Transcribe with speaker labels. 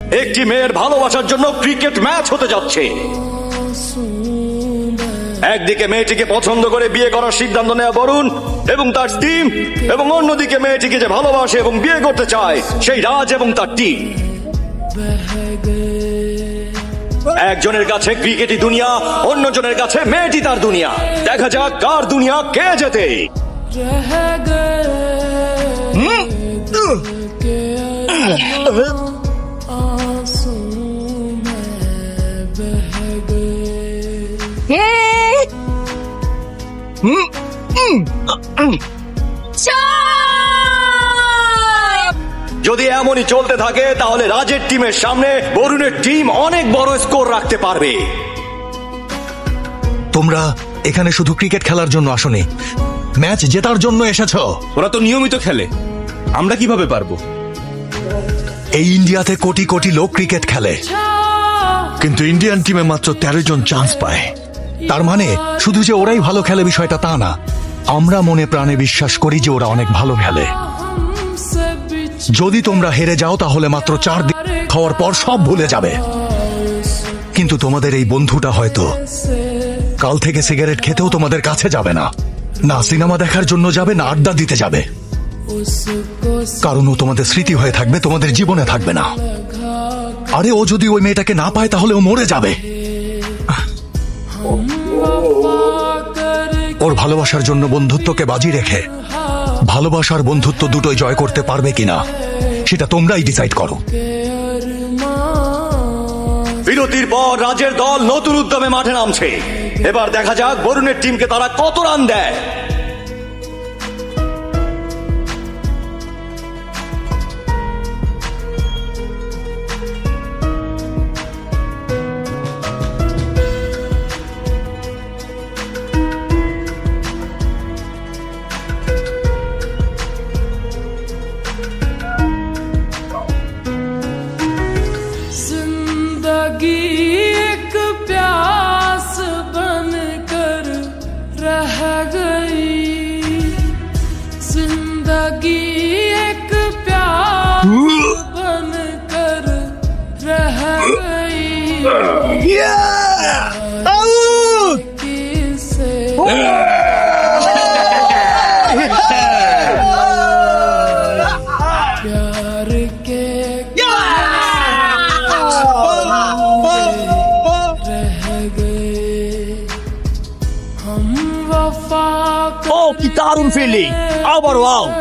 Speaker 1: একটি মেয়ের ভালোবাসার জন্য ক্রিকেট ম্যাচ হতে যাচ্ছে। একদিকে মেয়েটিকে পছন্দ করে বিয়ে করার সিদ্ধান্ত নেওয়া বরুণ এবং তার টিম, এবং অন্যদিকে মেয়েটিকে যে ভালোবাসে এবং বিয়ে করতে চায় সেই রাজ এবং তার টিম। একজনের কাছে ক্রিকেটই দুনিয়া, অন্যজনের কাছে মেয়েটি তার দুনিয়া। দেখা যাক কার দুনিয়া কে জেতে। যদি এমনই চলতে থাকে তাহলে রাজের টিমের সামনে বরুণের টিম অনেক বড় স্কোর রাখতে পারবে।
Speaker 2: তোমরা এখানে শুধু ক্রিকেট খেলার জন্য আসোনি, ম্যাচ জেতার জন্য এসেছো।
Speaker 3: ওরা তো নিয়মিত খেলে, আমরা কিভাবে পারবো?
Speaker 2: এই ইন্ডিয়াতে কোটি কোটি লোক ক্রিকেট খেলে, কিন্তু ইন্ডিয়ান টিমে মাত্র 13 জন চান্স পায়। তার মানে শুধু যে ওরাই ভালো খেলে বিষয়টা তা না, আমরা মনে প্রাণে বিশ্বাস করি যে ওরা অনেক ভালো খেলে। যদি তোমরা হেরে যাও তাহলে মাত্র 4 দিন খাওয়ার পর সব ভুলে যাবে। কিন্তু তোমাদের এই বন্ধুটা হয়তো কাল থেকে সিগারেট খেতেও তোমাদের কাছে যাবে না, না সিনেমা দেখার জন্য যাবে, না আড্ডা দিতে যাবে, কারণ ও তোমাদের স্মৃতি হয়ে থাকবে, তোমাদের জীবনে থাকবে না। আরে ও যদি ওই মেয়েটাকে না পায় তাহলে ও মরে যাবে। ওর ভালোবাসার জন্য বন্ধুত্বকে বাজি রেখে ভালোবাসার বন্ধুত্ব দুটোই জয় করতে পারবে কিনা সেটা তোমরাই ডিসাইড করো।
Speaker 1: বিরতির পর রাজের দল নতুন উদ্যমে মাঠে নামছে। এবার দেখা যাক বরুণের টিমকে তারা কত রান দেয়। ও কি দারুণ ফিল্ডিং, আবারও আউট।